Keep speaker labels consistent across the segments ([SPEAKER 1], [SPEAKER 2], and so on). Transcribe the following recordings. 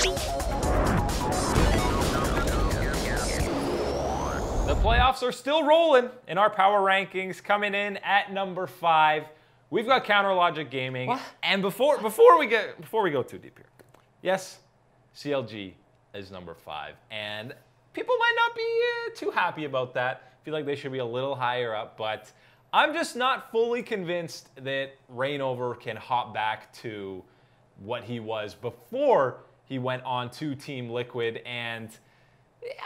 [SPEAKER 1] The playoffs are still rolling in our power rankings. Coming in at number 5, we've got Counter Logic Gaming.
[SPEAKER 2] What?
[SPEAKER 1] And before we go too deep here, yes, CLG is number 5, and people might not be too happy about that. I feel like they should be a little higher up, but I'm just not fully convinced that Reignover can hop back to what he was before he went on to Team Liquid. And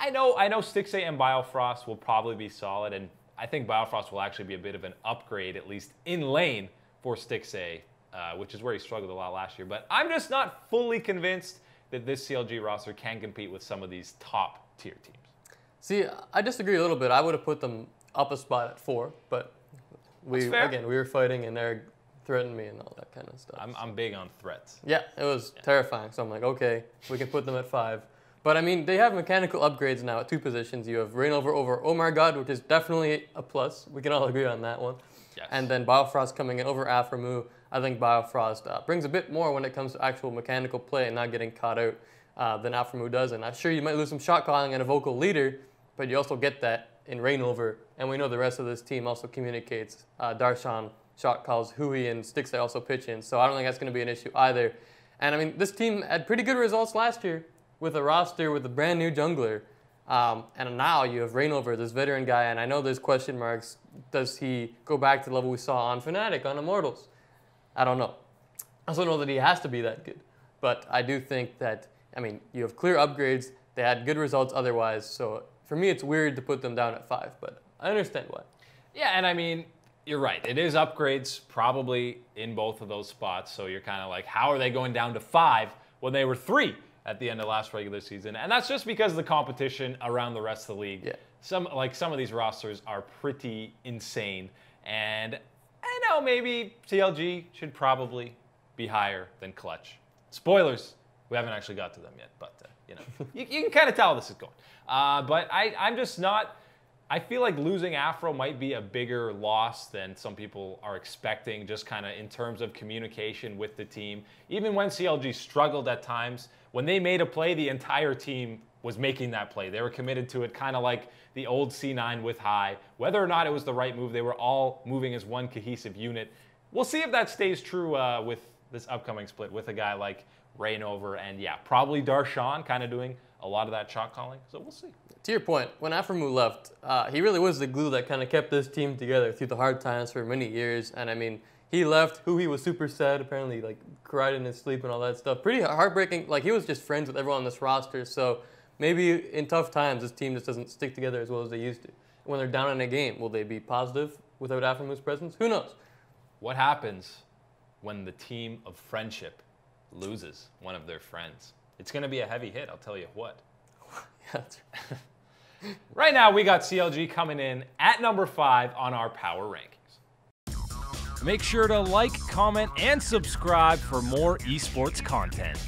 [SPEAKER 1] I know Stixxay and Biofrost will probably be solid, and I think Biofrost will actually be a bit of an upgrade, at least in lane, for Stixxay, which is where he struggled a lot last year. But I'm just not fully convinced that this CLG roster can compete with some of these top-tier teams.
[SPEAKER 2] See, I disagree a little bit. I would have put them up a spot at 4, but we were fighting, and Eric threatened me and all that kind of stuff.
[SPEAKER 1] I'm big on threats.
[SPEAKER 2] Yeah, it was terrifying. So I'm like, okay, we can put them at 5. But I mean, they have mechanical upgrades now at 2 positions. You have Reignover over Oh My God, which is definitely a plus. We can all agree on that one.
[SPEAKER 1] Yes.
[SPEAKER 2] And then Biofrost coming in over Aphromoo. I think Biofrost brings a bit more when it comes to actual mechanical play and not getting caught out than Aphromoo does. And I'm sure you might lose some shot calling and a vocal leader, but you also get that in Reignover. And we know the rest of this team also communicates. Darshan shot calls, Hui and Stixxay also pitch in. So I don't think that's going to be an issue either. And I mean, this team had pretty good results last year with a roster with a brand new jungler. And now you have Reignover, this veteran guy, and I know there's question marks. Does he go back to the level we saw on Fnatic, on Immortals? I don't know. I also know that he has to be that good. But I do think that, I mean, you have clear upgrades. They had good results otherwise. So for me, it's weird to put them down at 5, but I understand why.
[SPEAKER 1] Yeah, and I mean, you're right. It is upgrades probably in both of those spots. So you're kind of like, how are they going down to 5 when they were 3 at the end of last regular season? And that's just because of the competition around the rest of the league.
[SPEAKER 2] Yeah.
[SPEAKER 1] Some of these rosters are pretty insane. And I know maybe CLG should probably be higher than Clutch. Spoilers, we haven't actually got to them yet, but you know, you can kind of tell this is going. But I'm just not. I feel like losing Aphro might be a bigger loss than some people are expecting, just kind of in terms of communication with the team. Even when CLG struggled at times, when they made a play, the entire team was making that play. They were committed to it, kind of like the old C9 with High. Whether or not it was the right move, they were all moving as one cohesive unit. We'll see if that stays true with this upcoming split with a guy like Reignover and, yeah, probably Darshan kind of doing a lot of that shot calling. So we'll see.
[SPEAKER 2] To your point, when Aphromoo left, he really was the glue that kind of kept this team together through the hard times for many years. And I mean, he left. Hui was super sad, apparently, like cried in his sleep and all that stuff. Pretty heartbreaking. Like, he was just friends with everyone on this roster. So maybe in tough times, this team just doesn't stick together as well as they used to. When they're down in a game, will they be positive without Aphromoo's presence? Who knows? What
[SPEAKER 1] happens when the team of friendship loses one of their friends? It's going to be a heavy hit, I'll tell you what.
[SPEAKER 2] Yeah, that's right.
[SPEAKER 1] Right now, we got CLG coming in at number 5 on our power rankings. Make sure to like, comment, and subscribe for more esports content.